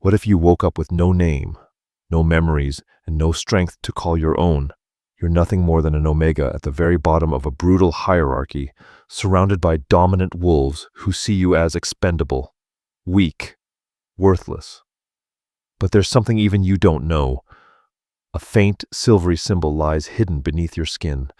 What if you woke up with no name, no memories, and no strength to call your own? You're nothing more than an Omega at the very bottom of a brutal hierarchy, surrounded by dominant wolves who see you as expendable, weak, worthless. But there's something even you don't know. A faint, silvery symbol lies hidden beneath your skin.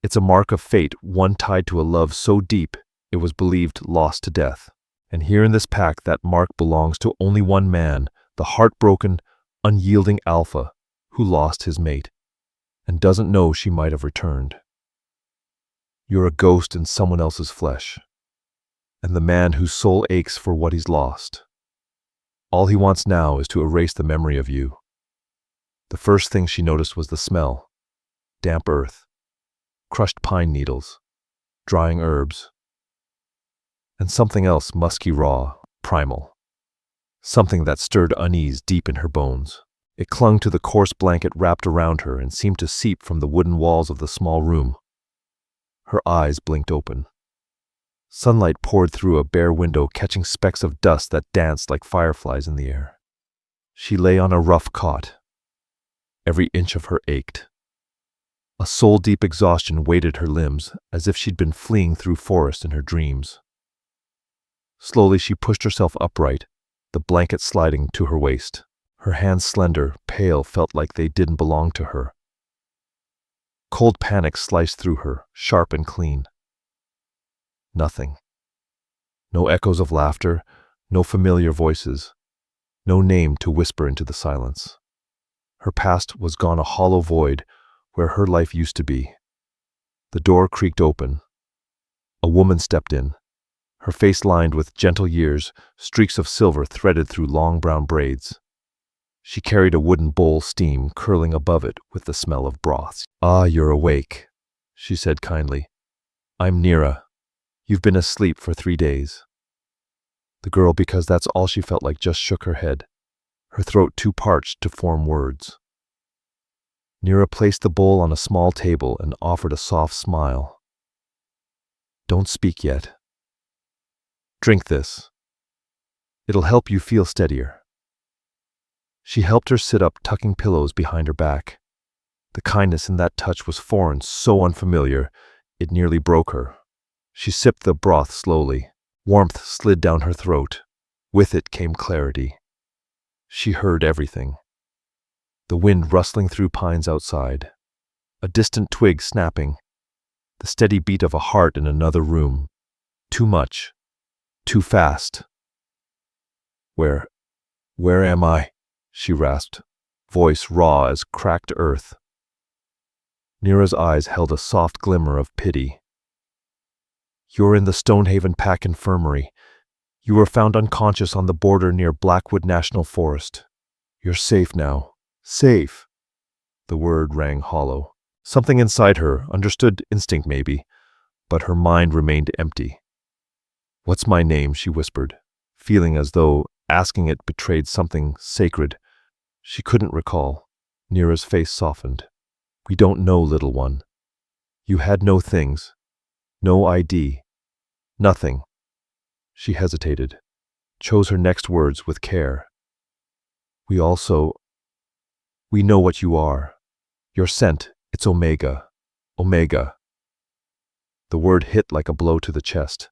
It's a mark of fate, one tied to a love so deep it was believed lost to death. And here in this pack, that mark belongs to only one man, the heartbroken, unyielding alpha who lost his mate and doesn't know she might have returned. You're a ghost in someone else's flesh, and the man whose soul aches for what he's lost. All he wants now is to erase the memory of you. The first thing she noticed was the smell: damp earth, crushed pine needles, drying herbs, and something else musky raw, primal. Something that stirred unease deep in her bones. It clung to the coarse blanket wrapped around her and seemed to seep from the wooden walls of the small room. Her eyes blinked open. Sunlight poured through a bare window, catching specks of dust that danced like fireflies in the air. She lay on a rough cot. Every inch of her ached. A soul-deep exhaustion weighted her limbs, as if she'd been fleeing through forest in her dreams. Slowly she pushed herself upright, the blanket sliding to her waist. Her hands, slender, pale, felt like they didn't belong to her. Cold panic sliced through her, sharp and clean. Nothing. No echoes of laughter, no familiar voices, no name to whisper into the silence. Her past was gone, a hollow void where her life used to be. The door creaked open. A woman stepped in, her face lined with gentle years, streaks of silver threaded through long brown braids. She carried a wooden bowl, steam curling above it with the smell of broths. "Ah, you're awake," she said kindly. "I'm Nira. You've been asleep for 3 days." The girl, because that's all she felt like, just shook her head, her throat too parched to form words. Nira placed the bowl on a small table and offered a soft smile. "Don't speak yet. Drink this. It'll help you feel steadier." She helped her sit up, tucking pillows behind her back. The kindness in that touch was foreign, so unfamiliar, it nearly broke her. She sipped the broth slowly. Warmth slid down her throat. With it came clarity. She heard everything. The wind rustling through pines outside. A distant twig snapping. The steady beat of a heart in another room. Too much. Too fast. Where am I?" she rasped, voice raw as cracked earth. Nira's eyes held a soft glimmer of pity. "You're in the Stonehaven Pack Infirmary. You were found unconscious on the border near Blackwood National Forest. You're safe now. Safe." The word rang hollow. Something inside her, understood instinct maybe, but her mind remained empty. "What's my name?" she whispered, feeling as though asking it betrayed something sacred. She couldn't recall. Nira's face softened. "We don't know, little one. You had no things. No ID. Nothing." She hesitated, chose her next words with care. We know what you are. You're sent. It's Omega. Omega." The word hit like a blow to the chest.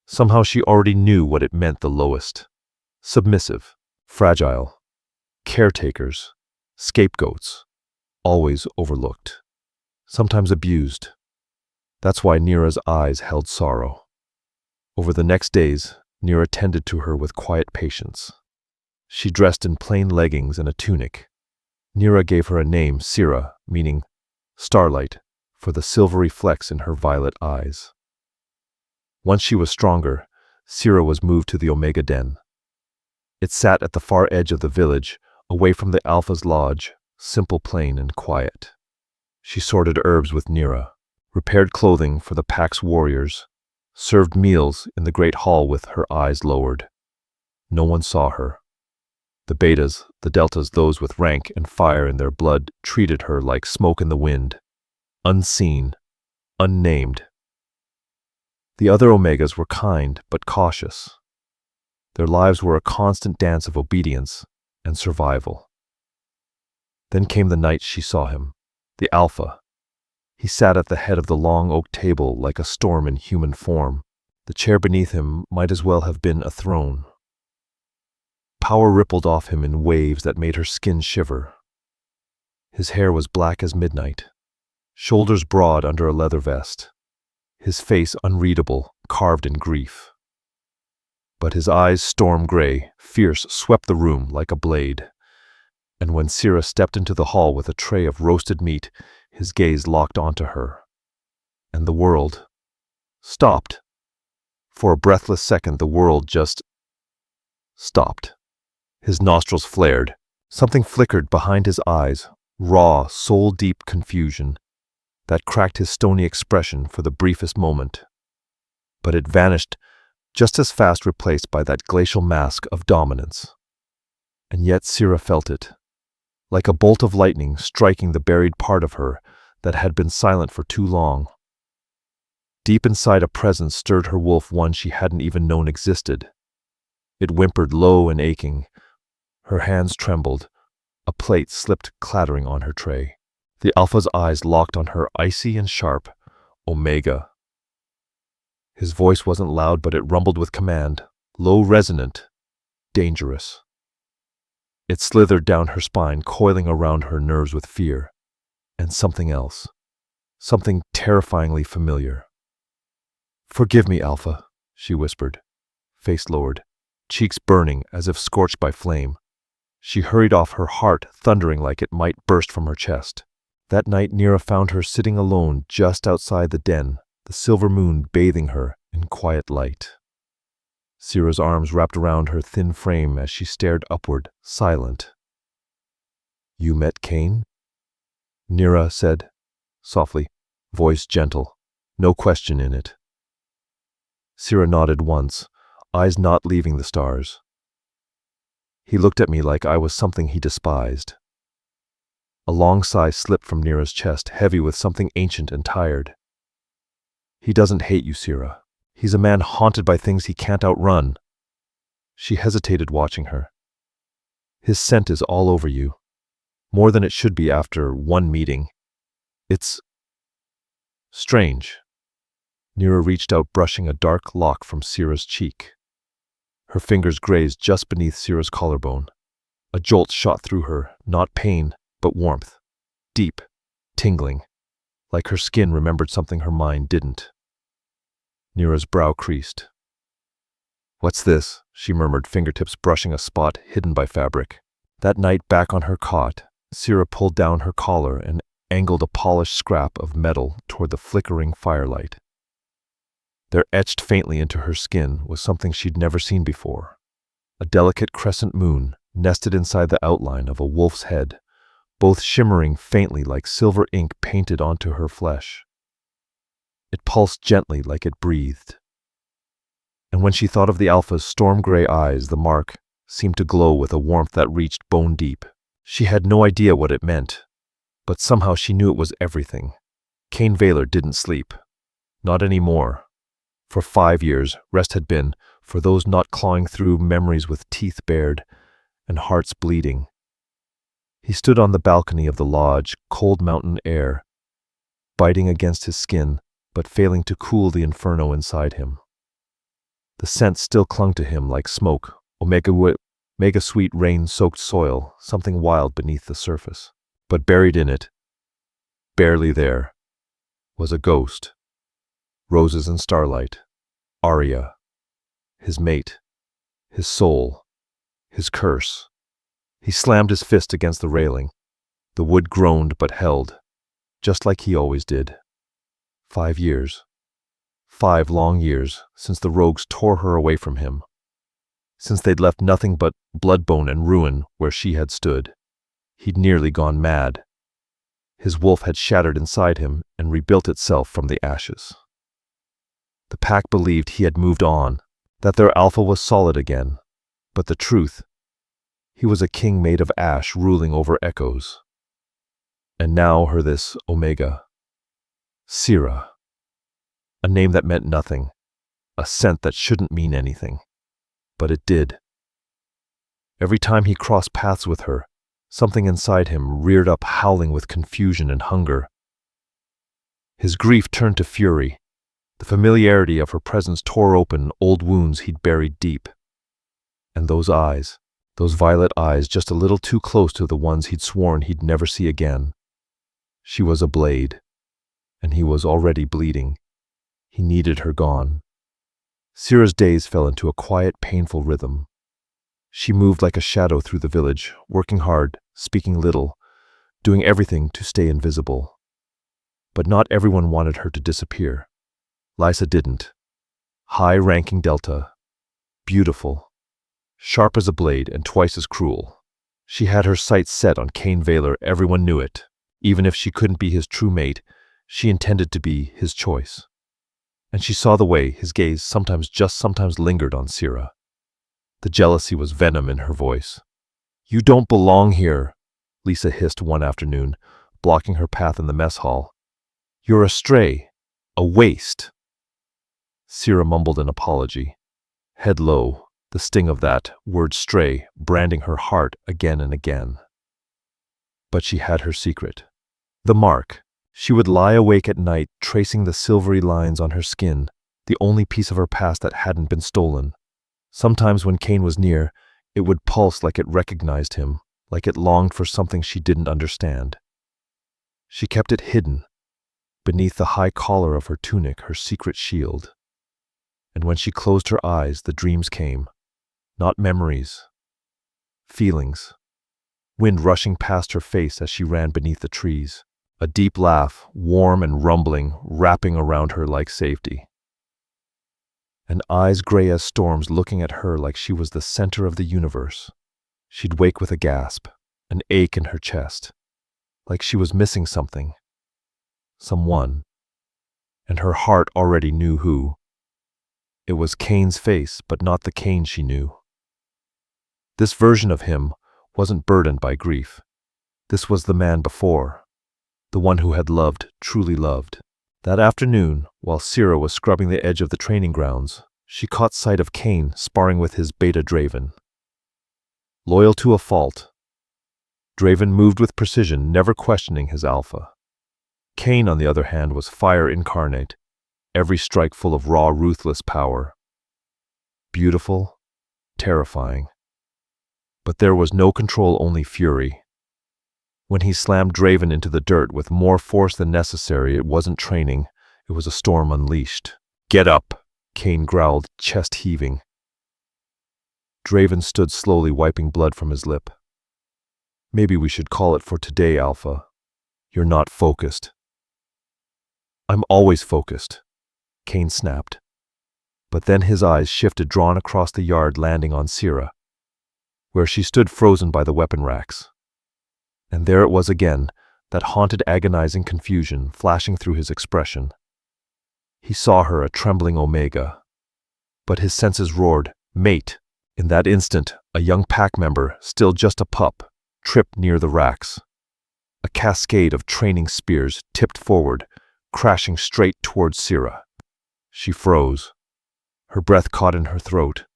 Somehow she already knew what it meant, the lowest. Submissive, fragile, caretakers, scapegoats, always overlooked, sometimes abused. That's why Nira's eyes held sorrow. Over the next days, Nira tended to her with quiet patience. She dressed in plain leggings and a tunic. Nira gave her a name, Sira, meaning starlight, for the silvery flecks in her violet eyes. Once she was stronger, Sira was moved to the Omega Den. It sat at the far edge of the village, away from the Alpha's lodge, simple, plain, and quiet. She sorted herbs with Nira, repaired clothing for the pack's warriors, served meals in the great hall with her eyes lowered. No one saw her. The betas, the deltas, those with rank and fire in their blood, treated her like smoke in the wind, unseen, unnamed. The other Omegas were kind but cautious. Their lives were a constant dance of obedience and survival. Then came the night she saw him, the Alpha. He sat at the head of the long oak table like a storm in human form. The chair beneath him might as well have been a throne. Power rippled off him in waves that made her skin shiver. His hair was black as midnight, shoulders broad under a leather vest, his face unreadable, carved in grief. But his eyes, storm gray, fierce, swept the room like a blade. And when Sira stepped into the hall with a tray of roasted meat, his gaze locked onto her. And the world stopped. For a breathless second, the world just stopped. His nostrils flared. Something flickered behind his eyes, raw, soul-deep confusion, that cracked his stony expression for the briefest moment. But it vanished just as fast, replaced by that glacial mask of dominance. And yet Sira felt it, like a bolt of lightning striking the buried part of her that had been silent for too long. Deep inside, a presence stirred her wolf, one she hadn't even known existed. It whimpered low and aching. Her hands trembled. A plate slipped clattering on her tray. The Alpha's eyes locked on her, icy and sharp. Omega. His voice wasn't loud, but it rumbled with command, low, resonant, dangerous. It slithered down her spine, coiling around her nerves with fear. And something else. Something terrifyingly familiar. "Forgive me, Alpha," she whispered, face lowered, cheeks burning as if scorched by flame. She hurried off, her heart thundering like it might burst from her chest. That night Nira found her sitting alone just outside the den, the silver moon bathing her in quiet light. Sira's arms wrapped around her thin frame as she stared upward, silent. "You met Cain?" Nira said, softly, voice gentle, no question in it. Sira nodded once, eyes not leaving the stars. He looked at me like I was something he despised. A long sigh slipped from Nira's chest, heavy with something ancient and tired. "He doesn't hate you, Sira. He's a man haunted by things he can't outrun." She hesitated, watching her. "His scent is all over you. More than it should be after one meeting. It's strange." Nira reached out, brushing a dark lock from Sira's cheek. Her fingers grazed just beneath Sira's collarbone. A jolt shot through her, not pain, but warmth. Deep, tingling, like her skin remembered something her mind didn't. Nira's brow creased. "What's this?" she murmured, fingertips brushing a spot hidden by fabric. That night, back on her cot, Sira pulled down her collar and angled a polished scrap of metal toward the flickering firelight. There, etched faintly into her skin, was something she'd never seen before. A delicate crescent moon nested inside the outline of a wolf's head, both shimmering faintly like silver ink painted onto her flesh. It pulsed gently like it breathed. And when she thought of the Alpha's storm-gray eyes, the mark seemed to glow with a warmth that reached bone deep. She had no idea what it meant, but somehow she knew it was everything. Cain Valor didn't sleep. Not anymore. For 5 years, rest had been for those not clawing through memories with teeth bared and hearts bleeding. He stood on the balcony of the lodge, cold mountain air, biting against his skin, but failing to cool the inferno inside him. The scent still clung to him like smoke, mega sweet rain-soaked soil, something wild beneath the surface. But buried in it, barely there, was a ghost. Roses and starlight, Arya, his mate, his soul, his curse. He slammed his fist against the railing. The wood groaned but held, just like he always did. 5 years. 5 long years since the rogues tore her away from him. Since they'd left nothing but bloodbone and ruin where she had stood. He'd nearly gone mad. His wolf had shattered inside him and rebuilt itself from the ashes. The pack believed he had moved on, that their Alpha was solid again. But the truth, he was a king made of ash ruling over echoes. And now this Omega. Sira. A name that meant nothing. A scent that shouldn't mean anything. but it did. Every time he crossed paths with her, something inside him reared up, howling with confusion and hunger. His grief turned to fury. The familiarity of her presence tore open old wounds he'd buried deep. And those eyes, those violet eyes, just a little too close to the ones he'd sworn he'd never see again. She was a blade, and he was already bleeding. He needed her gone. Sira's days fell into a quiet, painful rhythm. She moved like a shadow through the village, working hard, speaking little, doing everything to stay invisible. But not everyone wanted her to disappear. Lysa didn't. High-ranking Delta. Beautiful. Sharp as a blade and twice as cruel. She had her sights set on Cain Valor, everyone knew it. Even if she couldn't be his true mate, she intended to be his choice. And she saw the way his gaze sometimes lingered on Sira. The jealousy was venom in her voice. "You don't belong here," Lysa hissed one afternoon, blocking her path in the mess hall. "You're a stray, a waste." Sira mumbled an apology, head low, the sting of that word stray branding her heart again and again. But she had her secret. The mark. She would lie awake at night, tracing the silvery lines on her skin, the only piece of her past that hadn't been stolen. Sometimes when Cain was near, it would pulse like it recognized him, like it longed for something she didn't understand. She kept it hidden, beneath the high collar of her tunic, her secret shield. And when she closed her eyes, the dreams came. Not memories. Feelings. Wind rushing past her face as she ran beneath the trees. A deep laugh, warm and rumbling, wrapping around her like safety. And eyes gray as storms looking at her like she was the center of the universe. She'd wake with a gasp, an ache in her chest, like she was missing something. Someone. And her heart already knew who. It was Cain's face, but not the Cain she knew. This version of him wasn't burdened by grief. This was the man before, the one who had loved, truly loved. That afternoon, while Sira was scrubbing the edge of the training grounds, she caught sight of Cain sparring with his beta Draven. Loyal to a fault, Draven moved with precision, never questioning his alpha. Cain, on the other hand, was fire incarnate, every strike full of raw, ruthless power. Beautiful, terrifying. But there was no control, only fury. When he slammed Draven into the dirt with more force than necessary, it wasn't training, it was a storm unleashed. "Get up," Cain growled, chest heaving. Draven stood slowly, wiping blood from his lip. "Maybe we should call it for today, Alpha. You're not focused." "I'm always focused," Cain snapped. But then his eyes shifted, drawn across the yard, landing on Sira, where she stood frozen by the weapon racks. And there it was again, that haunted, agonizing confusion flashing through his expression. He saw her, a trembling Omega. But his senses roared, "Mate!" In that instant, a young pack member, still just a pup, tripped near the racks. A cascade of training spears tipped forward, crashing straight towards Sira. She froze. Her breath caught in her throat.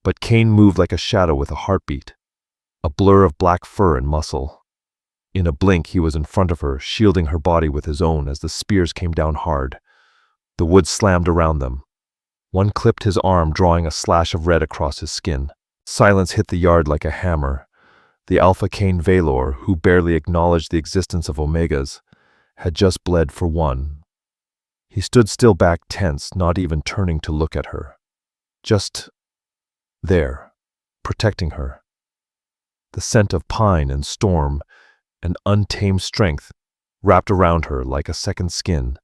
But Cain moved like a shadow with a heartbeat, a blur of black fur and muscle. In a blink, he was in front of her, shielding her body with his own as the spears came down hard. The wood slammed around them. One clipped his arm, drawing a slash of red across his skin. Silence hit the yard like a hammer. The Alpha Cain Valor, who barely acknowledged the existence of Omegas, had just bled for one. He stood still, back tense, not even turning to look at her. Just there, protecting her. The scent of pine and storm and untamed strength wrapped around her like a second skin.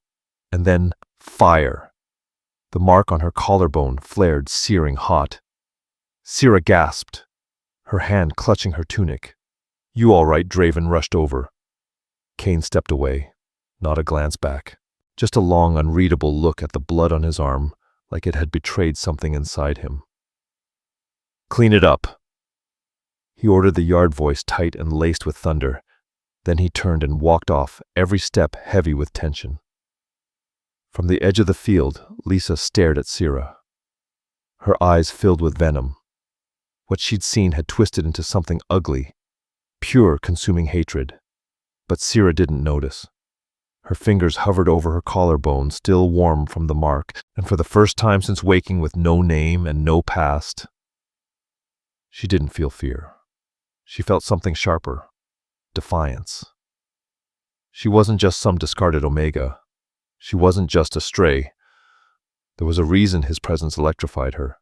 And then fire. The mark on her collarbone flared, searing hot. Sira gasped, her hand clutching her tunic. "You all right?" Draven rushed over. Cain stepped away, not a glance back. Just a long, unreadable look at the blood on his arm, like it had betrayed something inside him. "Clean it up," he ordered, the yard voice tight and laced with thunder. Then he turned and walked off, every step heavy with tension. From the edge of the field, Lysa stared at Sira. Her eyes filled with venom, What she'd seen had twisted into something ugly, pure, consuming hatred. But Sira didn't notice. Her fingers hovered over her collarbone, still warm from the mark, and for the first time since waking with no name and no past, she didn't feel fear. She felt something sharper, defiance. She wasn't just some discarded Omega. She wasn't just a stray. There was a reason his presence electrified her.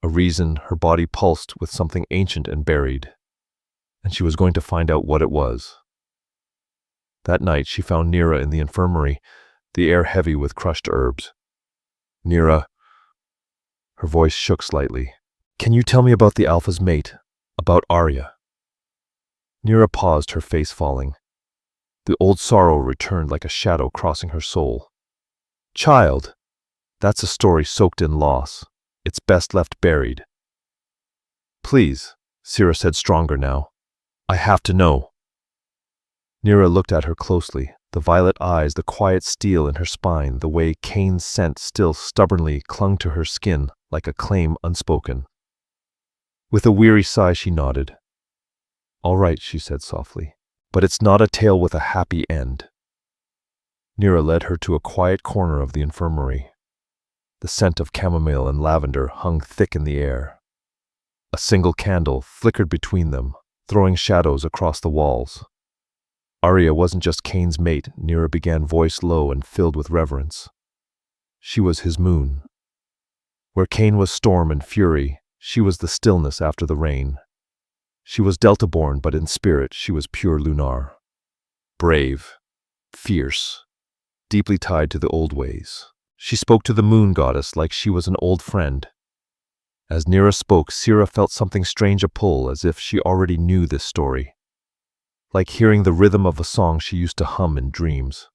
A reason her body pulsed with something ancient and buried. And she was going to find out what it was. That night she found Nira in the infirmary, the air heavy with crushed herbs. "Nira," her voice shook slightly, "can you tell me about the Alpha's mate, about Arya?" Nira paused, her face falling. The old sorrow returned like a shadow crossing her soul. "Child, that's a story soaked in loss. It's best left buried." "Please," Sira said, stronger now. "I have to know." Nira looked at her closely, the violet eyes, the quiet steel in her spine, the way Cain's scent still stubbornly clung to her skin like a claim unspoken. With a weary sigh she nodded. "All right," she said softly, "but it's not a tale with a happy end." Nira led her to a quiet corner of the infirmary. The scent of chamomile and lavender hung thick in the air. A single candle flickered between them, throwing shadows across the walls. Arya wasn't just Cain's mate, Nira began, voice low and filled with reverence. She was his moon. Where Cain was storm and fury, she was the stillness after the rain. She was Delta-born, but in spirit she was pure lunar. Brave, fierce, deeply tied to the old ways. She spoke to the moon goddess like she was an old friend. As Nira spoke, Sira felt something strange, a pull, as if she already knew this story. Like hearing the rhythm of a song she used to hum in dreams.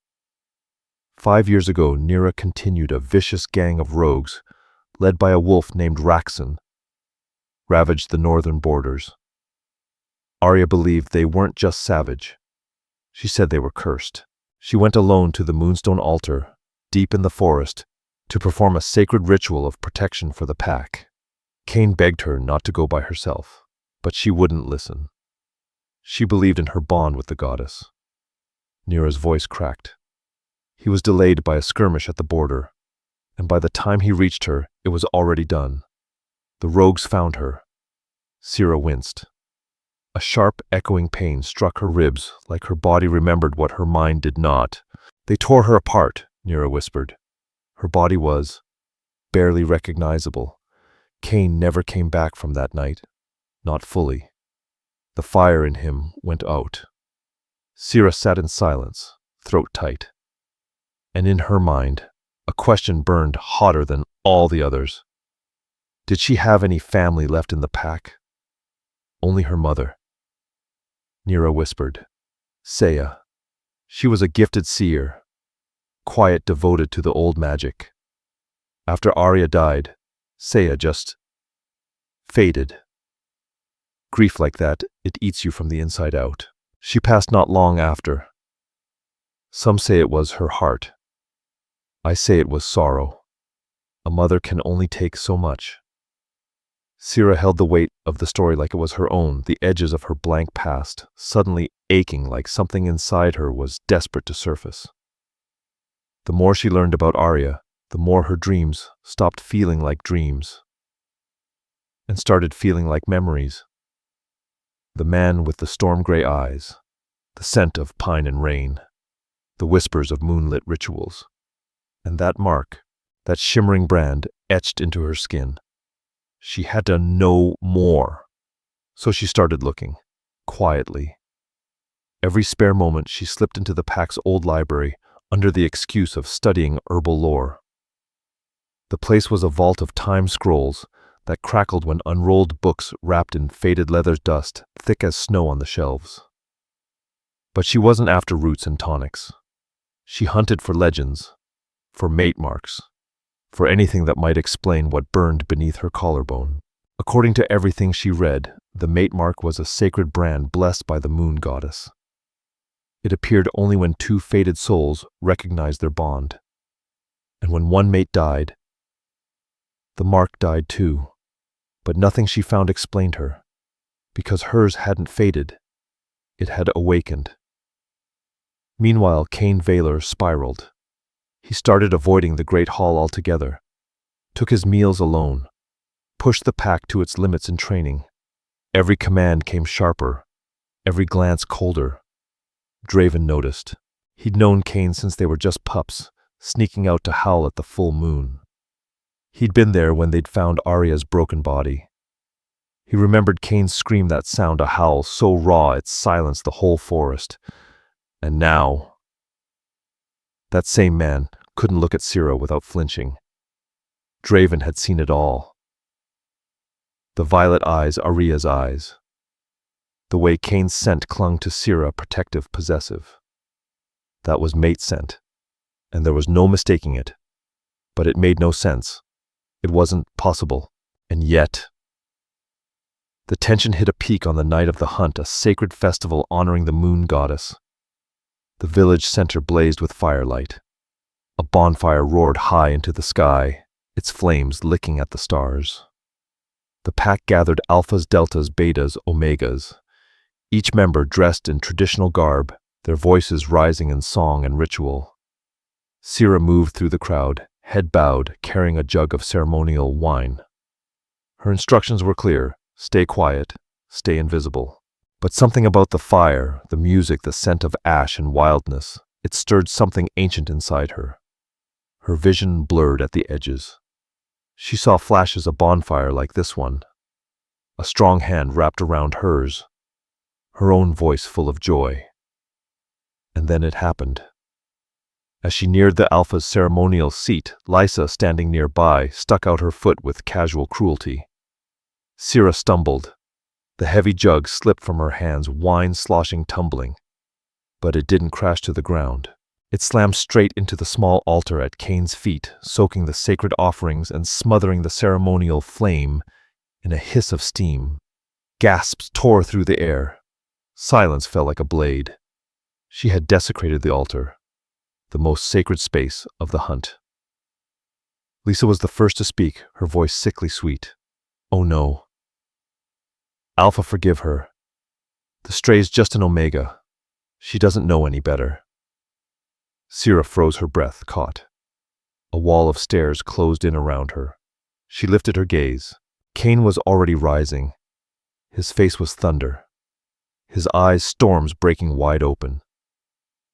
5 years ago, Nira continued a vicious gang of rogues, led by a wolf named Raxon, ravaged the northern borders. Arya believed they weren't just savage. She said they were cursed. She went alone to the Moonstone altar, deep in the forest, to perform a sacred ritual of protection for the pack. Cain begged her not to go by herself, but she wouldn't listen. She believed in her bond with the goddess. Nira's voice cracked. He was delayed by a skirmish at the border, and by the time he reached her, it was already done. The rogues found her. Sira winced. A sharp, echoing pain struck her ribs, like her body remembered what her mind did not. "They tore her apart," Nira whispered. Her body was barely recognizable. Cain never came back from that night. Not fully. The fire in him went out. Sira sat in silence, throat tight. And in her mind, a question burned hotter than all the others. Did she have any family left in the pack? Only her mother. Nira whispered. Saya. She was a gifted seer, quiet, devoted to the old magic. After Arya died, Saya just faded. Grief like that, it eats you from the inside out. She passed not long after. Some say it was her heart. I say it was sorrow. A mother can only take so much. Sira held the weight of the story like it was her own, the edges of her blank past, suddenly aching like something inside her was desperate to surface. The more she learned about Arya, the more her dreams stopped feeling like dreams and started feeling like memories. The man with the storm-gray eyes, the scent of pine and rain, the whispers of moonlit rituals, and that mark, that shimmering brand etched into her skin. She had to know more. So she started looking, quietly. Every spare moment she slipped into the pack's old library under the excuse of studying herbal lore. The place was a vault of time scrolls that crackled when unrolled books wrapped in faded leather dust, thick as snow on the shelves. But she wasn't after roots and tonics. She hunted for legends, for mate marks, for anything that might explain what burned beneath her collarbone. According to everything she read, the mate mark was a sacred brand blessed by the moon goddess. It appeared only when two fated souls recognized their bond. And when one mate died, the mark died too. But nothing she found explained her, because hers hadn't faded, it had awakened. Meanwhile, Cain Valor spiraled. He started avoiding the great hall altogether, took his meals alone, pushed the pack to its limits in training. Every command came sharper, every glance colder. Draven noticed. He'd known Cain since they were just pups, sneaking out to howl at the full moon. He'd been there when they'd found Arya's broken body. He remembered Cain's scream, that sound, a howl so raw it silenced the whole forest. And now, that same man couldn't look at Sira without flinching. Draven had seen it all. The violet eyes, Arya's eyes. The way Cain's scent clung to Sira, protective, possessive. That was mate scent, and there was no mistaking it. But it made no sense. It wasn't possible. And yet, the tension hit a peak on the night of the hunt, a sacred festival honoring the moon goddess. The village center blazed with firelight. A bonfire roared high into the sky, its flames licking at the stars. The pack gathered alphas, deltas, betas, omegas, each member dressed in traditional garb, their voices rising in song and ritual. Sira moved through the crowd, head bowed, carrying a jug of ceremonial wine. Her instructions were clear: stay quiet, stay invisible. But something about the fire, the music, the scent of ash and wildness, it stirred something ancient inside her. Her vision blurred at the edges. She saw flashes of bonfire like this one. A strong hand wrapped around hers, her own voice full of joy. And then it happened. As she neared the Alpha's ceremonial seat, Lysa, standing nearby, stuck out her foot with casual cruelty. Sira stumbled. The heavy jug slipped from her hands, wine sloshing, tumbling. But it didn't crash to the ground. It slammed straight into the small altar at Cain's feet, soaking the sacred offerings and smothering the ceremonial flame in a hiss of steam. Gasps tore through the air. Silence fell like a blade. She had desecrated the altar, the most sacred space of the hunt. Lysa was the first to speak, her voice sickly sweet. "Oh no. Alpha, forgive her. The Stray's just an Omega. She doesn't know any better." Sira froze, her breath caught. A wall of stairs closed in around her. She lifted her gaze. Cain was already rising. His face was thunder. His eyes storms breaking wide open.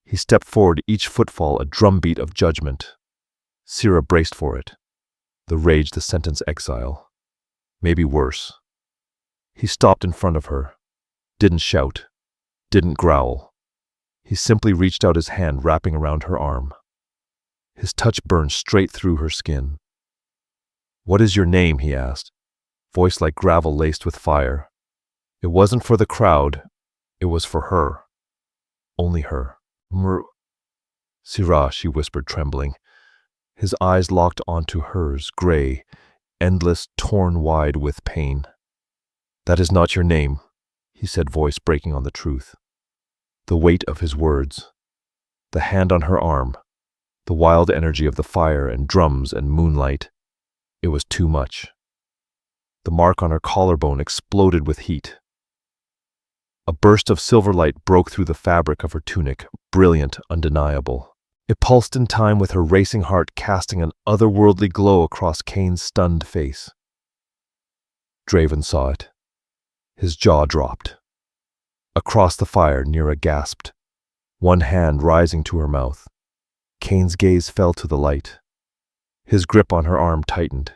He stepped forward, each footfall a drumbeat of judgment. Sira braced for it. The rage, the sentence, exile. Maybe worse. He stopped in front of her. Didn't shout. Didn't growl. He simply reached out his hand, wrapping around her arm. His touch burned straight through her skin. "What is your name?" he asked, voice like gravel laced with fire. It wasn't for the crowd. It was for her. Only her. "Sira," she whispered, trembling. His eyes locked onto hers, gray, endless, torn wide with pain. "That is not your name," he said, voice breaking on the truth. The weight of his words, the hand on her arm, the wild energy of the fire and drums and moonlight, it was too much. The mark on her collarbone exploded with heat. A burst of silver light broke through the fabric of her tunic, brilliant, undeniable. It pulsed in time with her racing heart, casting an otherworldly glow across Cain's stunned face. Draven saw it. His jaw dropped. Across the fire, Nira gasped, one hand rising to her mouth. Cain's gaze fell to the light. His grip on her arm tightened.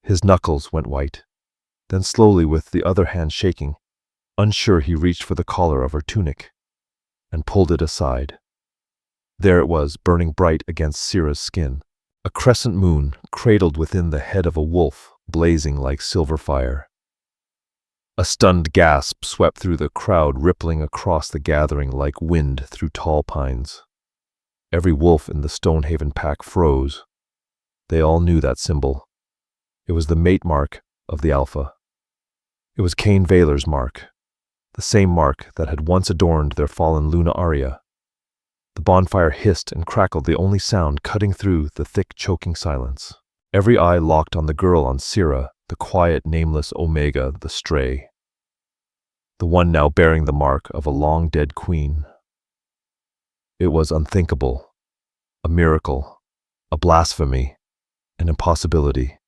His knuckles went white. Then slowly, with the other hand shaking, unsure, he reached for the collar of her tunic and pulled it aside. There it was, burning bright against Sira's skin. A crescent moon, cradled within the head of a wolf, blazing like silver fire. A stunned gasp swept through the crowd, rippling across the gathering like wind through tall pines. Every wolf in the Stonehaven pack froze. They all knew that symbol. It was the mate mark of the Alpha. It was Cain Valor's mark, the same mark that had once adorned their fallen Luna Arya. The bonfire hissed and crackled, the only sound cutting through the thick, choking silence. Every eye locked on the girl on Sira, the quiet, nameless Omega, the stray, the one now bearing the mark of a long-dead queen. It was unthinkable, a miracle, a blasphemy, an impossibility.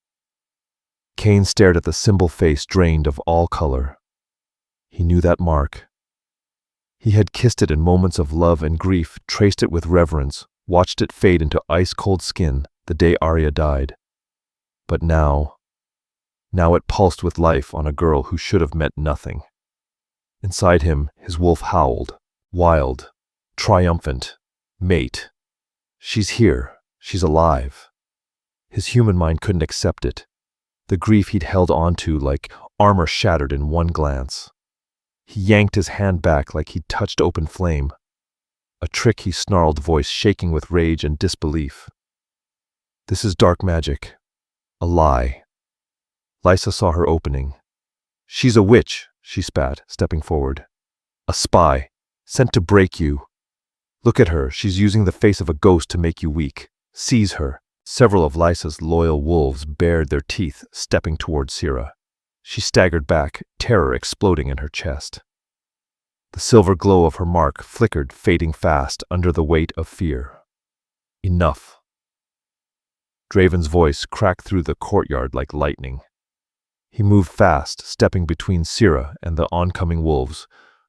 Cain stared at the symbol face drained of all color. He knew that mark. He had kissed it in moments of love and grief, traced it with reverence, watched it fade into ice-cold skin the day Arya died. But now it pulsed with life on a girl who should have meant nothing. Inside him, his wolf howled, wild, triumphant. Mate. She's here. She's alive. His human mind couldn't accept it. The grief he'd held onto like armor shattered in one glance. He yanked his hand back like he'd touched open flame. A tricky, snarled voice shaking with rage and disbelief. This is dark magic. A lie. Lysa saw her opening. She's a witch, she spat, stepping forward. A spy, sent to break you. Look at her, she's using the face of a ghost to make you weak. Seize her. Several of Lysa's loyal wolves bared their teeth, stepping toward Sira. She staggered back, terror exploding in her chest. The silver glow of her mark flickered, fading fast under the weight of fear. Enough. Draven's voice cracked through the courtyard like lightning. He moved fast, stepping between Sira and the oncoming wolves,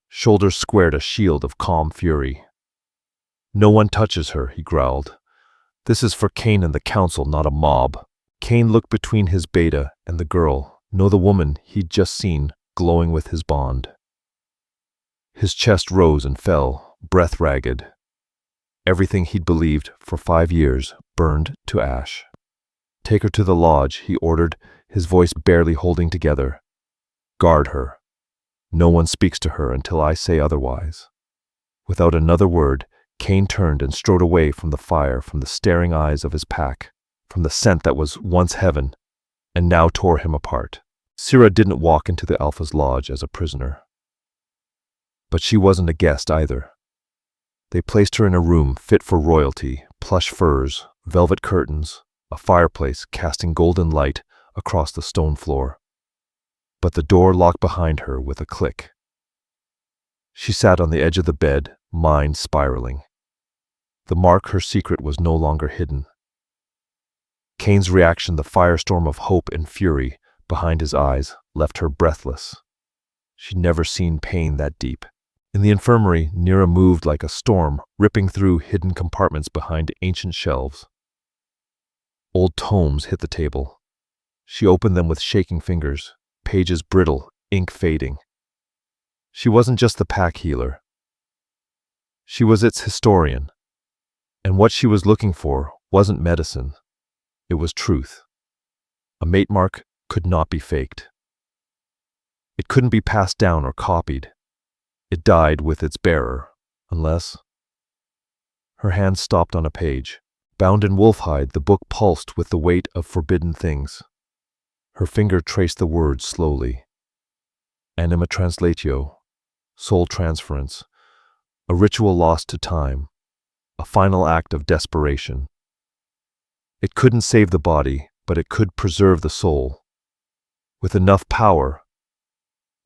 shoulders squared, a shield of calm fury. No one touches her, he growled. This is for Cain and the council, not a mob. Cain looked between his beta and the girl, the woman he'd just seen, glowing with his bond. His chest rose and fell, breath ragged. Everything he'd believed for 5 years burned to ash. Take her to the lodge, he ordered, his voice barely holding together. Guard her. No one speaks to her until I say otherwise. Without another word, Cain turned and strode away from the fire, from the staring eyes of his pack, from the scent that was once heaven, and now tore him apart. Sira didn't walk into the Alpha's lodge as a prisoner. But she wasn't a guest either. They placed her in a room fit for royalty, plush furs, velvet curtains, a fireplace casting golden light across the stone floor. But the door locked behind her with a click. She sat on the edge of the bed, mind spiraling. The mark, her secret, was no longer hidden. Cain's reaction, the firestorm of hope and fury behind his eyes, left her breathless. She'd never seen pain that deep. In the infirmary, Nira moved like a storm, ripping through hidden compartments behind ancient shelves. Old tomes hit the table. She opened them with shaking fingers, pages brittle, ink fading. She wasn't just the pack healer. She was its historian. And what she was looking for wasn't medicine. It was truth. A mate mark could not be faked. It couldn't be passed down or copied. It died with its bearer, unless... Her hand stopped on a page. Bound in wolf hide, the book pulsed with the weight of forbidden things. Her finger traced the words slowly. Anima translatio, soul transference, a ritual lost to time, a final act of desperation. It couldn't save the body, but it could preserve the soul. With enough power,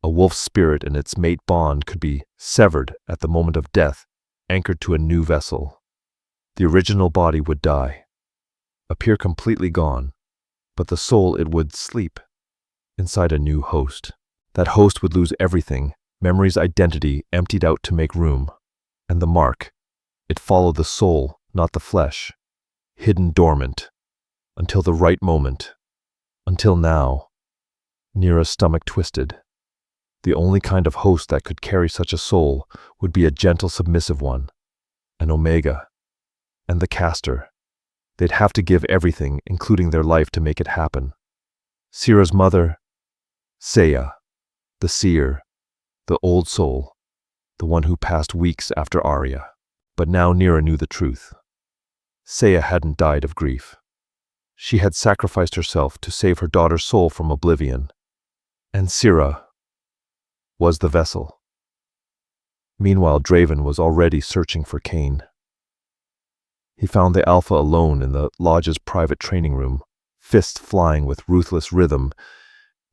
a wolf's spirit and its mate bond could be severed at the moment of death, anchored to a new vessel. The original body would die, appear completely gone, but the soul, it would sleep inside a new host. That host would lose everything, memory's identity emptied out to make room. And the mark, it followed the soul, not the flesh, hidden dormant, until the right moment, until now. Nira's stomach twisted. The only kind of host that could carry such a soul would be a gentle, submissive one, an Omega. And the caster, they'd have to give everything, including their life, to make it happen. Sira's mother, Saya, the seer, the old soul, the one who passed weeks after Arya. But now Nira knew the truth. Saya hadn't died of grief. She had sacrificed herself to save her daughter's soul from oblivion. And Sira was the vessel. Meanwhile, Draven was already searching for Cain. He found the Alpha alone in the lodge's private training room, fists flying with ruthless rhythm,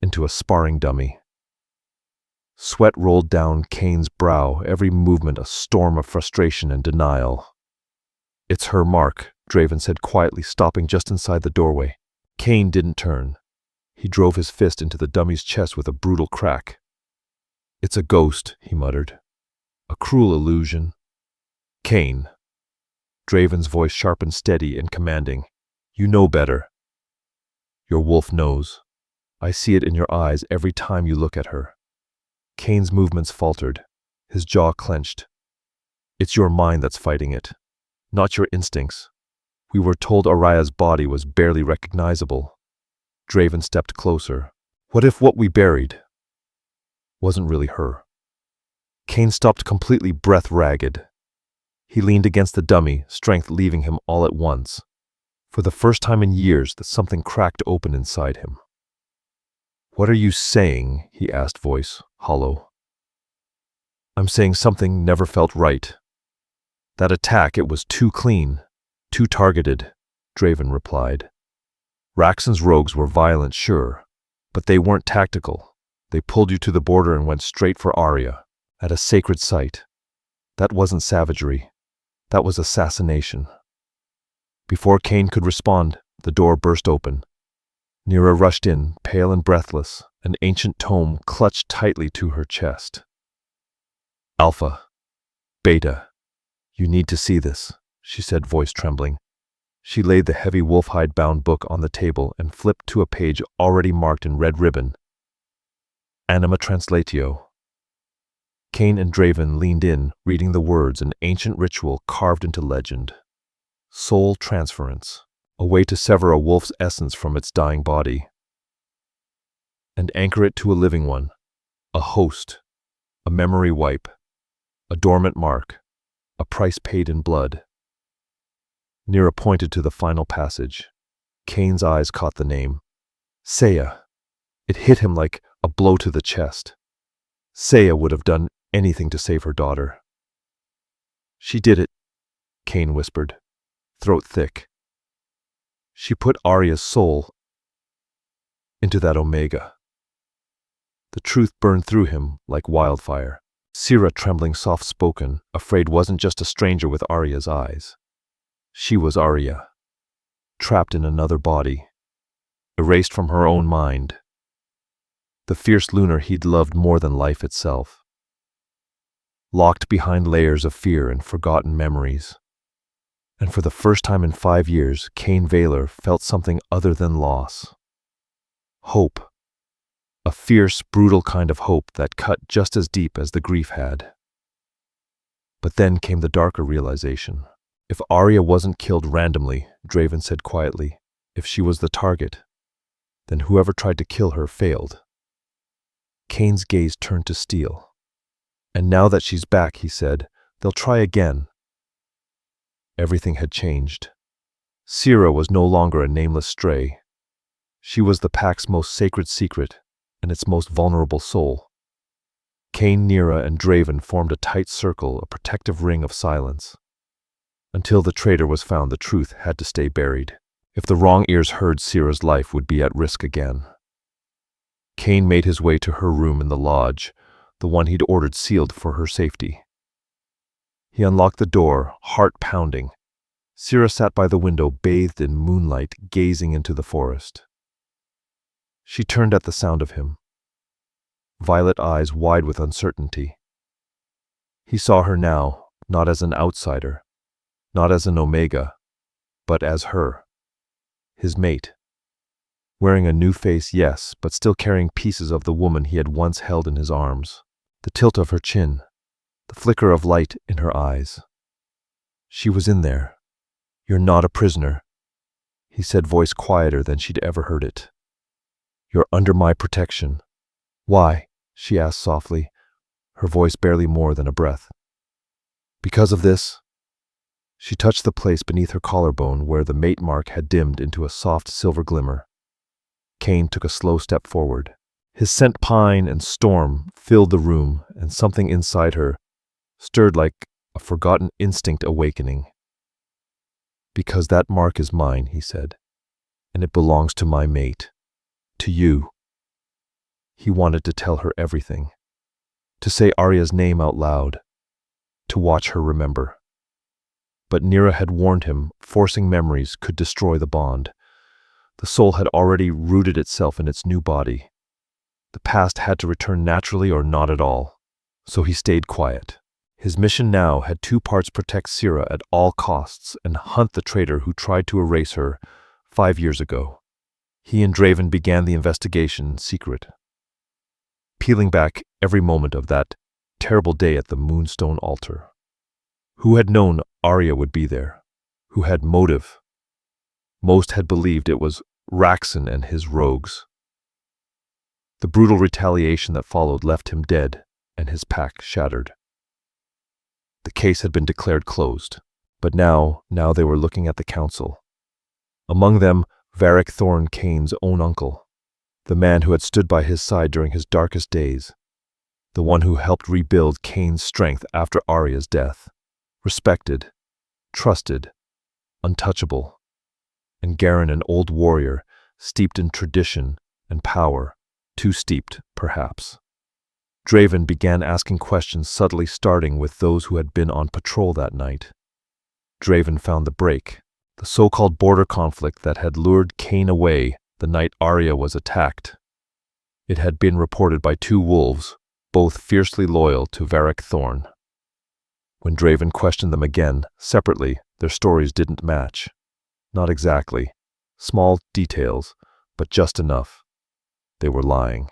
into a sparring dummy. Sweat rolled down Kane's brow, every movement a storm of frustration and denial. "It's her mark," Draven said quietly, stopping just inside the doorway. Kane didn't turn. He drove his fist into the dummy's chest with a brutal crack. "It's a ghost," he muttered. "A cruel illusion." "Kane." Draven's voice sharp and steady and commanding. "You know better." "Your wolf knows. I see it in your eyes every time you look at her." Kane's movements faltered. His jaw clenched. "It's your mind that's fighting it, not your instincts. We were told Araya's body was barely recognizable." Draven stepped closer. "What if what we buried wasn't really her?" Kane stopped completely, breath ragged. He leaned against the dummy, strength leaving him all at once. For the first time in years, something cracked open inside him. "What are you saying?" he asked, voice hollow. "I'm saying something never felt right. That attack, it was too clean, too targeted," Draven replied. "Raxon's rogues were violent, sure, but they weren't tactical. They pulled you to the border and went straight for Arya, at a sacred site. That wasn't savagery. That was assassination." Before Kane could respond, the door burst open. Nira rushed in, pale and breathless, an ancient tome clutched tightly to her chest. "Alpha, Beta, you need to see this," she said, voice trembling. She laid the heavy wolf-hide-bound book on the table and flipped to a page already marked in red ribbon. "Anima Translatio." Kane and Draven leaned in, reading the words, an ancient ritual carved into legend. Soul transference, a way to sever a wolf's essence from its dying body and anchor it to a living one, a host, a memory wipe, a dormant mark, a price paid in blood. Nira pointed to the final passage. Kane's eyes caught the name. Saya. It hit him like a blow to the chest. Saya would have done anything to save her daughter. "She did it," Kane whispered, throat thick. "She put Arya's soul into that Omega." The truth burned through him like wildfire. Sira, trembling, soft-spoken, afraid, wasn't just a stranger with Arya's eyes. She was Arya, trapped in another body, erased from her own mind. The fierce lunar he'd loved more than life itself. Locked behind layers of fear and forgotten memories. And for the first time in 5 years, Kane Vaylor felt something other than loss. Hope. A fierce, brutal kind of hope that cut just as deep as the grief had. But then came the darker realization. If Arya wasn't killed randomly, Draven said quietly, if she was the target, then whoever tried to kill her failed. Kane's gaze turned to steel. "And now that she's back," he said, "they'll try again." Everything had changed. Sira was no longer a nameless stray. She was the pack's most sacred secret and its most vulnerable soul. Kane, Nira, and Draven formed a tight circle, a protective ring of silence. Until the traitor was found, the truth had to stay buried. If the wrong ears heard, Sira's life would be at risk again. Kane made his way to her room in the lodge, the one he'd ordered sealed for her safety. He unlocked the door, heart pounding. Sira sat by the window, bathed in moonlight, gazing into the forest. She turned at the sound of him, violet eyes wide with uncertainty. He saw her now, not as an outsider, not as an Omega, but as her, his mate. Wearing a new face, yes, but still carrying pieces of the woman he had once held in his arms. The tilt of her chin, the flicker of light in her eyes. She was in there. "You're not a prisoner," he said, voice quieter than she'd ever heard it. "You're under my protection." "Why?" she asked softly, her voice barely more than a breath. "Because of this." She touched the place beneath her collarbone where the mate mark had dimmed into a soft silver glimmer. Kane took a slow step forward. His scent, pine and storm, filled the room, and something inside her stirred like a forgotten instinct awakening. "Because that mark is mine," he said, "and it belongs to my mate. To you." He wanted to tell her everything, to say Arya's name out loud, to watch her remember. But Nira had warned him forcing memories could destroy the bond. The soul had already rooted itself in its new body. The past had to return naturally or not at all. So he stayed quiet. His mission now had two parts: protect Sira at all costs and hunt the traitor who tried to erase her 5 years ago. He and Draven began the investigation in secret, peeling back every moment of that terrible day at the Moonstone altar. Who had known Arya would be there? Who had motive? Most had believed it was Raxon and his rogues. The brutal retaliation that followed left him dead and his pack shattered. The case had been declared closed, but now they were looking at the council. Among them, Varric Thorn, Kane's own uncle, the man who had stood by his side during his darkest days, the one who helped rebuild Kane's strength after Arya's death. Respected, trusted, untouchable. And Garen, an old warrior, steeped in tradition and power, too steeped, perhaps. Draven began asking questions, subtly starting with those who had been on patrol that night. Draven found the break, the so-called border conflict that had lured Kane away the night Arya was attacked. It had been reported by two wolves, both fiercely loyal to Varric Thorn. When Draven questioned them again, separately, their stories didn't match. Not exactly. Small details, but just enough. They were lying.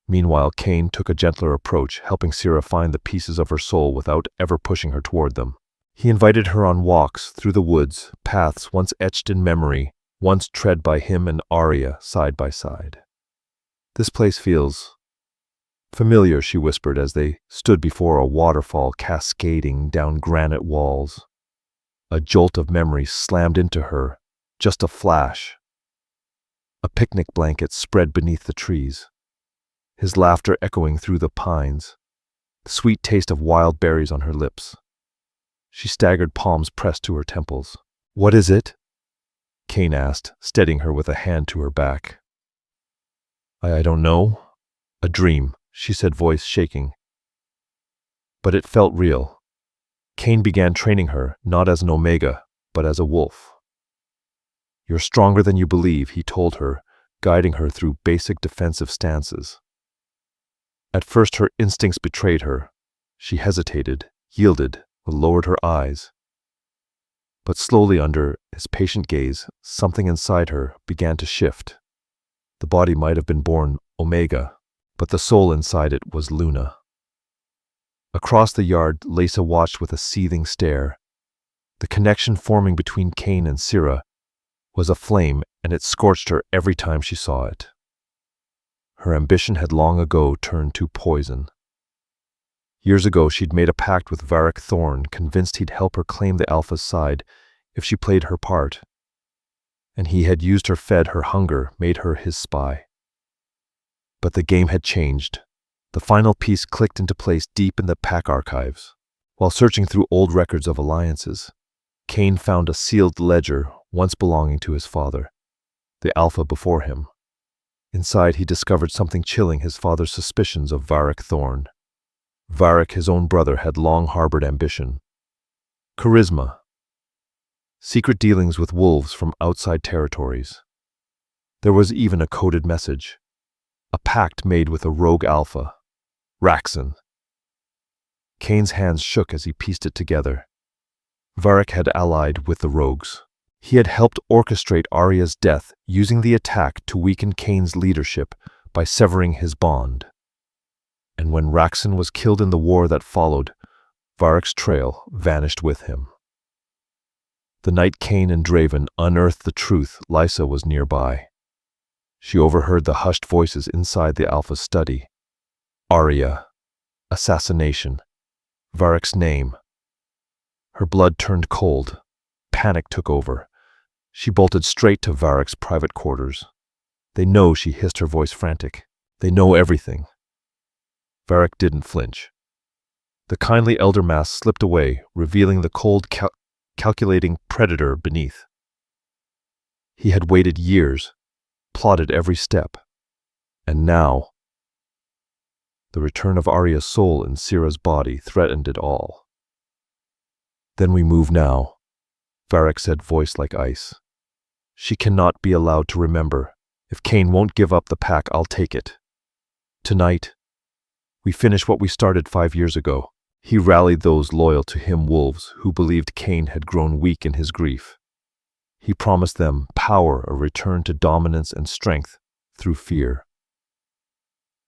Meanwhile, Kane took a gentler approach, helping Sira find the pieces of her soul without ever pushing her toward them. He invited her on walks through the woods, paths once etched in memory, once tread by him and Arya side by side. "This place feels familiar," she whispered as they stood before a waterfall cascading down granite walls. A jolt of memory slammed into her, just a flash. A picnic blanket spread beneath the trees, his laughter echoing through the pines, the sweet taste of wild berries on her lips. She staggered, palms pressed to her temples. "What is it?" Kane asked, steadying her with a hand to her back. I don't know. A dream," she said, voice shaking. But it felt real. Kane began training her, not as an Omega, but as a wolf. "You're stronger than you believe," he told her, guiding her through basic defensive stances. At first her instincts betrayed her. She hesitated, yielded, lowered her eyes. But slowly, under his patient gaze, something inside her began to shift. The body might have been born Omega, but the soul inside it was Luna. Across the yard, Lisa watched with a seething stare. The connection forming between Kane and Sira was a flame, and it scorched her every time she saw it. Her ambition had long ago turned to poison. Years ago, she'd made a pact with Varric Thorn, convinced he'd help her claim the Alpha's side if she played her part. And he had used her, fed her hunger, made her his spy. But the game had changed. The final piece clicked into place deep in the pack archives. While searching through old records of alliances, Kane found a sealed ledger once belonging to his father, the Alpha before him. Inside, he discovered something chilling: his father's suspicions of Varric Thorn. Varric, his own brother, had long harbored ambition, charisma, secret dealings with wolves from outside territories. There was even a coded message, a pact made with a rogue Alpha, Raxon. Kane's hands shook as he pieced it together. Varric had allied with the rogues. He had helped orchestrate Arya's death, using the attack to weaken Kane's leadership by severing his bond. And when Raxon was killed in the war that followed, Varric's trail vanished with him. The night Kane and Draven unearthed the truth, Lysa was nearby. She overheard the hushed voices inside the Alpha's study. Arya. Assassination. Varric's name. Her blood turned cold. Panic took over. She bolted straight to Varric's private quarters. "They know," she hissed, her voice frantic. "They know everything." Varric didn't flinch. The kindly elder mask slipped away, revealing the cold, calculating predator beneath. He had waited years, plotted every step, and now The return of Arya's soul in Sira's body threatened it all. "Then we move now," Varric said, voice like ice. "She cannot be allowed to remember. If Cain won't give up the pack, I'll take it. Tonight, we finish what we started 5 years ago." He rallied those loyal to him wolves who believed Cain had grown weak in his grief. He promised them power, a return to dominance and strength through fear.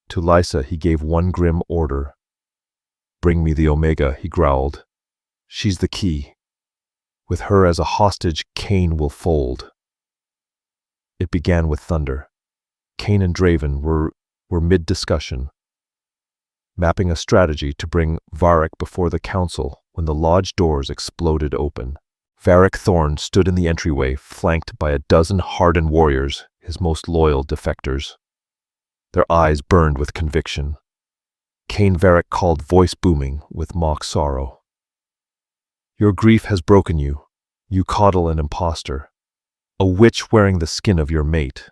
To Lysa he gave one grim order. "Bring me the Omega," he growled. "She's the key. With her as a hostage, Cain will fold." It began with thunder. Cain and Draven were mid-discussion, mapping a strategy to bring Varric before the council when the lodge doors exploded open. Varric Thorn stood in the entryway, flanked by a dozen hardened warriors, his most loyal defectors. Their eyes burned with conviction. Cain Varric called, voice booming with mock sorrow. "Your grief has broken you. You coddle an impostor, a witch wearing the skin of your mate.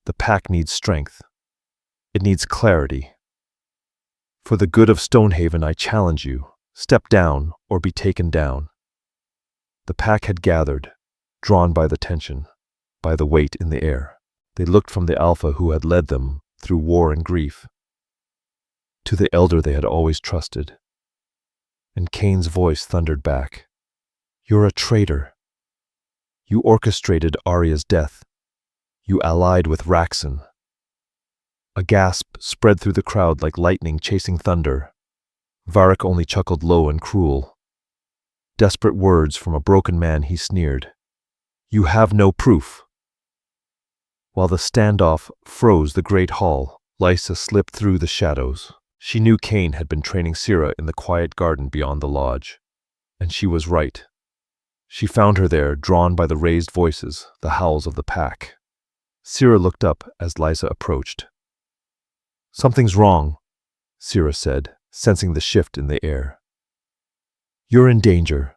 The pack needs strength. It needs clarity. For the good of Stonehaven, I challenge you. Step down or be taken down." The pack had gathered, drawn by the tension, by the weight in the air. They looked from the alpha who had led them through war and grief, to the elder they had always trusted. And Cain's voice thundered back. "You're a traitor. You orchestrated Arya's death. You allied with Raxon." A gasp spread through the crowd like lightning chasing thunder. Varric only chuckled low and cruel. Desperate words from a broken man, he sneered. "You have no proof." While the standoff froze the great hall, Lysa slipped through the shadows. She knew Cain had been training Sira in the quiet garden beyond the lodge. And she was right. She found her there, drawn by the raised voices, the howls of the pack. Sira looked up as Lysa approached. "Something's wrong," Sira said, sensing the shift in the air. "You're in danger,"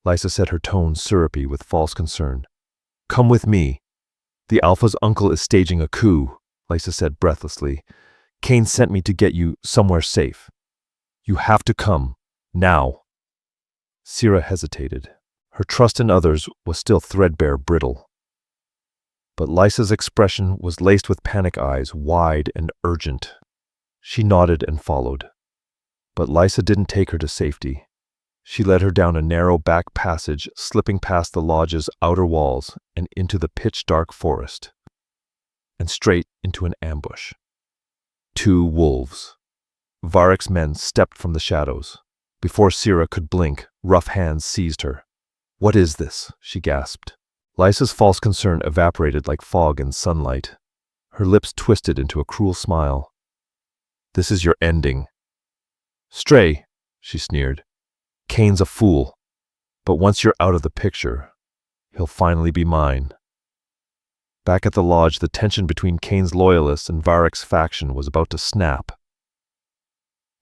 Lysa said, her tone syrupy with false concern. "Come with me. The Alpha's uncle is staging a coup," Lysa said breathlessly. "Cain sent me to get you somewhere safe. You have to come, now." Sira hesitated. Her trust in others was still threadbare brittle. But Lysa's expression was laced with panic eyes, wide and urgent. She nodded and followed. But Lysa didn't take her to safety. She led her down a narrow back passage, slipping past the lodge's outer walls and into the pitch-dark forest, and straight into an ambush. 2 wolves. Varric's men stepped from the shadows. Before Sira could blink, rough hands seized her. "What is this?" she gasped. Lysa's false concern evaporated like fog in sunlight. Her lips twisted into a cruel smile. "This is your ending." "Stray," she sneered. "Cain's a fool, but once you're out of the picture, he'll finally be mine." Back at the lodge, the tension between Cain's loyalists and Varric's faction was about to snap.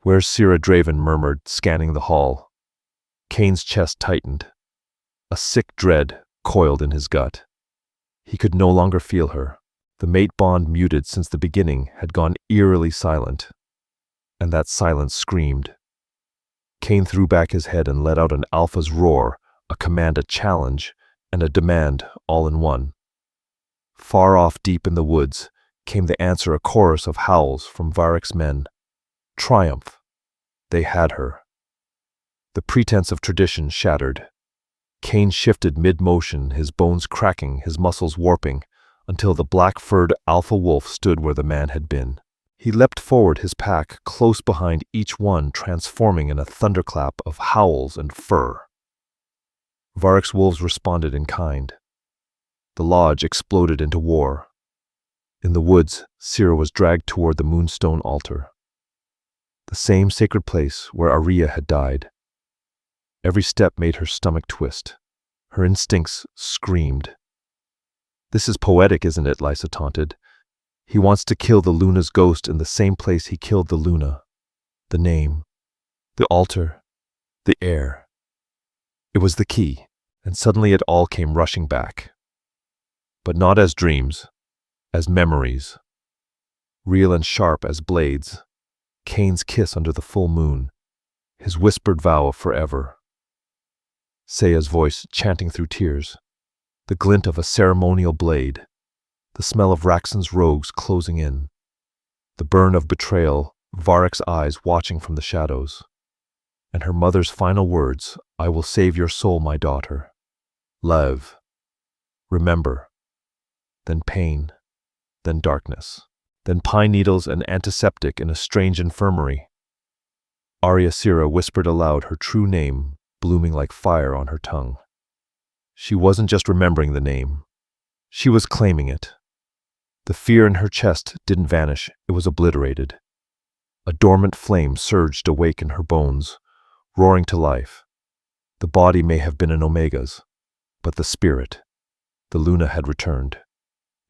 "Where's Sira?" Draven murmured, scanning the hall. Cain's chest tightened. A sick dread coiled in his gut. He could no longer feel her. The mate bond, muted since the beginning, had gone eerily silent. And that silence screamed. Cain threw back his head and let out an alpha's roar, a command, a challenge, and a demand all in one. Far off deep in the woods came the answer, a chorus of howls from Varric's men. Triumph. They had her. The pretense of tradition shattered. Cain shifted mid-motion, his bones cracking, his muscles warping, until the black-furred alpha wolf stood where the man had been. He leapt forward, his pack close behind each one, transforming in a thunderclap of howls and fur. Varric's wolves responded in kind. The lodge exploded into war. In the woods, Sira was dragged toward the moonstone altar, the same sacred place where Arya had died. Every step made her stomach twist. Her instincts screamed. "This is poetic, isn't it?" Lysa taunted. "He wants to kill the Luna's ghost in the same place he killed the Luna. The name, the altar, the air." It was the key, and suddenly it all came rushing back. But not as dreams, as memories, real and sharp as blades. Cain's kiss under the full moon, his whispered vow of forever. Sea's voice chanting through tears, the glint of a ceremonial blade, the smell of Raxon's rogues closing in, the burn of betrayal, Varric's eyes watching from the shadows, and her mother's final words, "I will save your soul, my daughter. Live. Remember." Then pain, then darkness, then pine needles and antiseptic in a strange infirmary. Arya Sira whispered aloud her true name, blooming like fire on her tongue. She wasn't just remembering the name. She was claiming it. The fear in her chest didn't vanish, it was obliterated. A dormant flame surged awake in her bones, roaring to life. The body may have been an Omega's, but the spirit, the Luna had returned.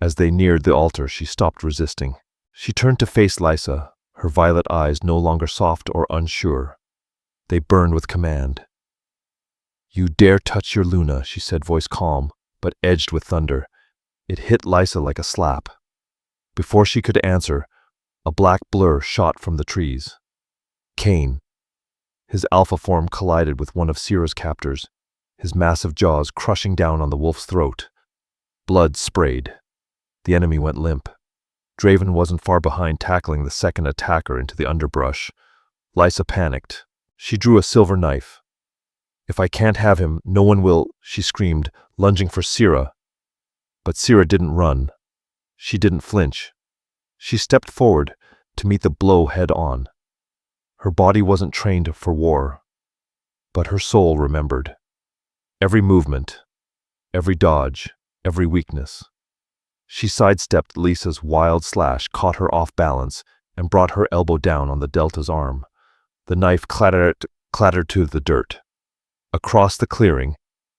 As they neared the altar, she stopped resisting. She turned to face Lysa, her violet eyes no longer soft or unsure. They burned with command. "You dare touch your Luna," she said, voice calm, but edged with thunder. It hit Lysa like a slap. Before she could answer, a black blur shot from the trees. Cain. His alpha form collided with one of Sira's captors, his massive jaws crushing down on the wolf's throat. Blood sprayed. The enemy went limp. Draven wasn't far behind, tackling the second attacker into the underbrush. Lysa panicked. She drew a silver knife. "If I can't have him, no one will," she screamed, lunging for Sira. But Sira didn't run. She didn't flinch. She stepped forward to meet the blow head on. Her body wasn't trained for war, but her soul remembered. Every movement, every dodge, every weakness. She sidestepped Lisa's wild slash, caught her off balance, and brought her elbow down on the Delta's arm. The knife clattered to the dirt. Across the clearing,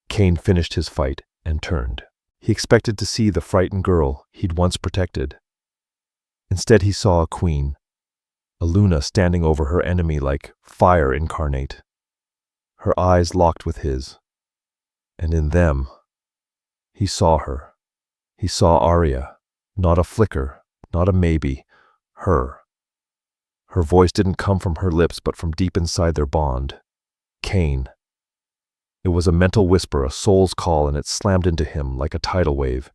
Cain finished his fight and turned. He expected to see the frightened girl he'd once protected. Instead, he saw a queen, a Luna standing over her enemy like fire incarnate. Her eyes locked with his, and in them, he saw her. He saw Arya, not a flicker, not a maybe, her. Her voice didn't come from her lips, but from deep inside their bond. Cain. It was a mental whisper, a soul's call, and it slammed into him like a tidal wave.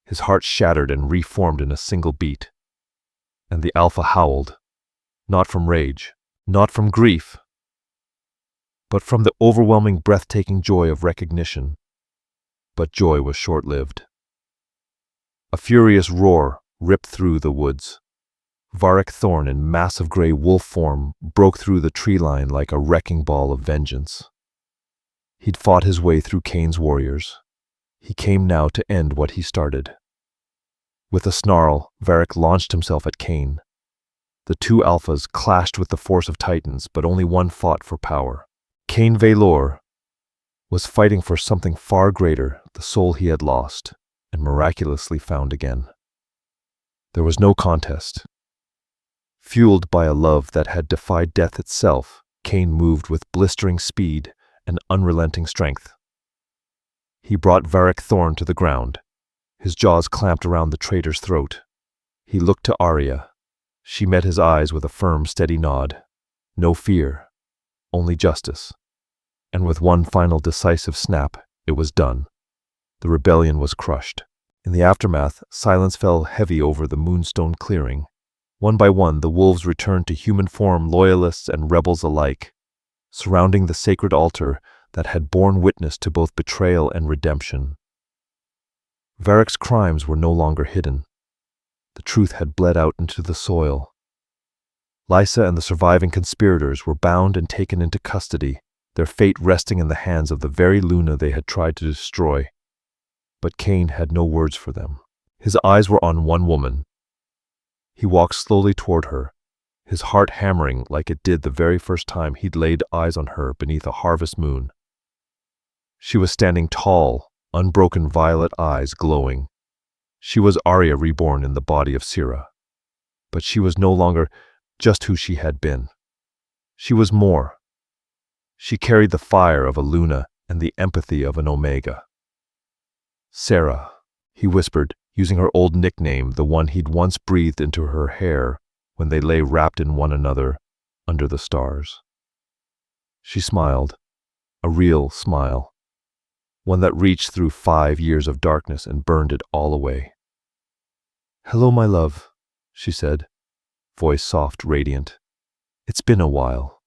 His heart shattered and reformed in a single beat. And the alpha howled, not from rage, not from grief, but from the overwhelming, breathtaking joy of recognition. But joy was short-lived. A furious roar ripped through the woods. Varric Thorn in massive gray wolf form broke through the tree line like a wrecking ball of vengeance. He'd fought his way through Cain's warriors. He came now to end what he started. With a snarl, Varric launched himself at Cain. The two alphas clashed with the force of titans, but only one fought for power. Cain Valor was fighting for something far greater, the soul he had lost and miraculously found again. There was no contest. Fueled by a love that had defied death itself, Cain moved with blistering speed and unrelenting strength. He brought Varric Thorn to the ground, his jaws clamped around the traitor's throat. He looked to Arya. She met his eyes with a firm, steady nod. No fear, only justice. And with one final decisive snap, it was done. The rebellion was crushed. In the aftermath, silence fell heavy over the Moonstone clearing. One by one, the wolves returned to human form, loyalists and rebels alike, surrounding the sacred altar that had borne witness to both betrayal and redemption. Varric's crimes were no longer hidden. The truth had bled out into the soil. Lysa and the surviving conspirators were bound and taken into custody, their fate resting in the hands of the very Luna they had tried to destroy. But Cain had no words for them. His eyes were on one woman. He walked slowly toward her, his heart hammering like it did the very first time he'd laid eyes on her beneath a harvest moon. She was standing tall, unbroken violet eyes glowing. She was Arya reborn in the body of Sira. But she was no longer just who she had been. She was more. She carried the fire of a Luna and the empathy of an Omega. "Sarah," he whispered, using her old nickname, the one he'd once breathed into her hair when they lay wrapped in one another under the stars. She smiled, a real smile, one that reached through 5 years of darkness and burned it all away. "Hello, my love," she said, voice soft, radiant. "It's been a while."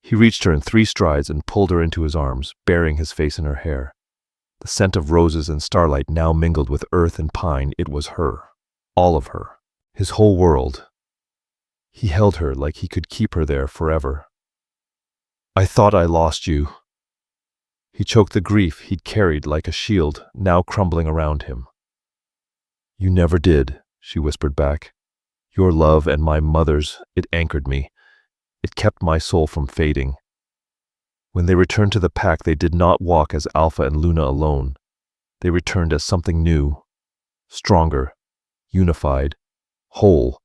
He reached her in 3 strides and pulled her into his arms, burying his face in her hair. The scent of roses and starlight now mingled with earth and pine. It was her, all of her, his whole world. He held her like he could keep her there forever. "I thought I lost you." He choked the grief he'd carried like a shield, now crumbling around him. "You never did," she whispered back. "Your love and my mother's, it anchored me. It kept my soul from fading." When they returned to the pack, they did not walk as Alpha and Luna alone. They returned as something new, stronger, unified, whole.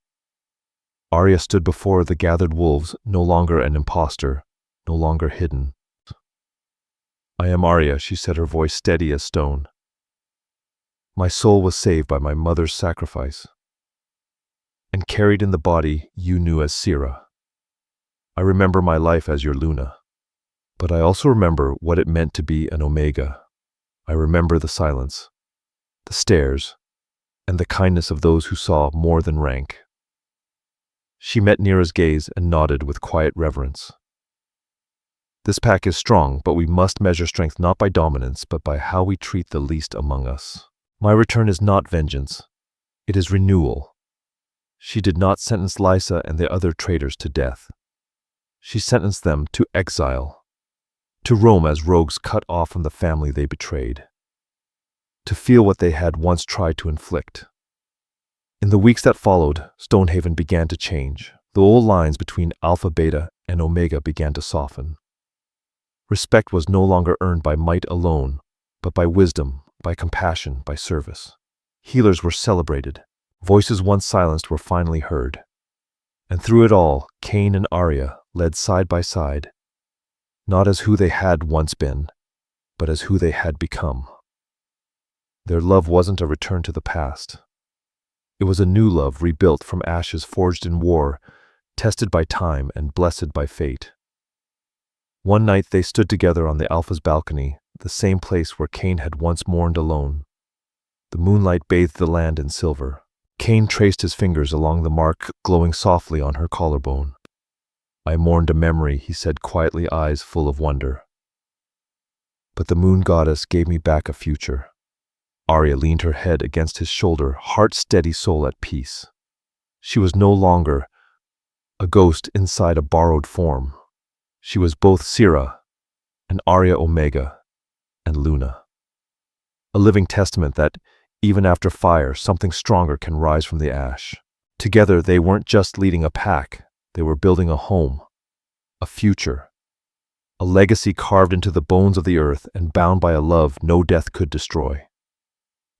Arya stood before the gathered wolves, no longer an imposter, no longer hidden. "I am Arya," she said, her voice steady as stone. "My soul was saved by my mother's sacrifice, and carried in the body you knew as Sira. I remember my life as your Luna, but I also remember what it meant to be an Omega. I remember the silence, the stares, and the kindness of those who saw more than rank." She met Nira's gaze and nodded with quiet reverence. "This pack is strong, but we must measure strength not by dominance, but by how we treat the least among us. My return is not vengeance. It is renewal." She did not sentence Lysa and the other traitors to death. She sentenced them to exile, to roam as rogues cut off from the family they betrayed, to feel what they had once tried to inflict. In the weeks that followed, Stonehaven began to change. The old lines between Alpha, Beta, and Omega began to soften. Respect was no longer earned by might alone, but by wisdom, by compassion, by service. Healers were celebrated. Voices once silenced were finally heard. And through it all, Cain and Arya led side by side, not as who they had once been, but as who they had become. Their love wasn't a return to the past. It was a new love rebuilt from ashes forged in war, tested by time and blessed by fate. One night they stood together on the Alpha's balcony, the same place where Cain had once mourned alone. The moonlight bathed the land in silver. Cain traced his fingers along the mark glowing softly on her collarbone. "I mourned a memory," he said quietly, eyes full of wonder. "But the moon goddess gave me back a future." Arya leaned her head against his shoulder, heart steady, soul at peace. She was no longer a ghost inside a borrowed form. She was both Sira and Arya, Omega and Luna. A living testament that, even after fire, something stronger can rise from the ash. Together, they weren't just leading a pack. They were building a home, a future, a legacy carved into the bones of the earth and bound by a love no death could destroy.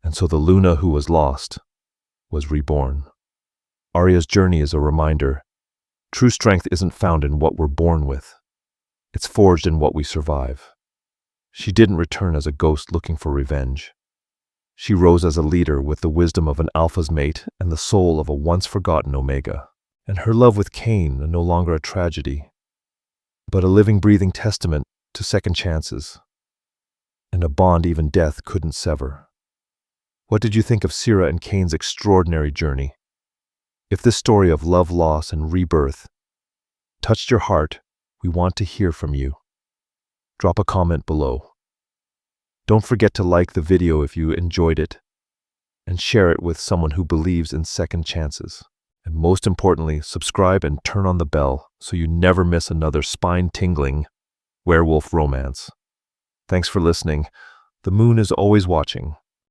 And so the Luna who was lost was reborn. Arya's journey is a reminder. True strength isn't found in what we're born with. It's forged in what we survive. She didn't return as a ghost looking for revenge. She rose as a leader with the wisdom of an Alpha's mate and the soul of a once-forgotten Omega. And her love with Cain no longer a tragedy, but a living, breathing testament to second chances, and a bond even death couldn't sever. What did you think of Sira and Cain's extraordinary journey? If this story of love, loss, and rebirth touched your heart, we want to hear from you. Drop a comment below. Don't forget to like the video if you enjoyed it, and share it with someone who believes in second chances. And most importantly, subscribe and turn on the bell so you never miss another spine-tingling werewolf romance. Thanks for listening. The moon is always watching.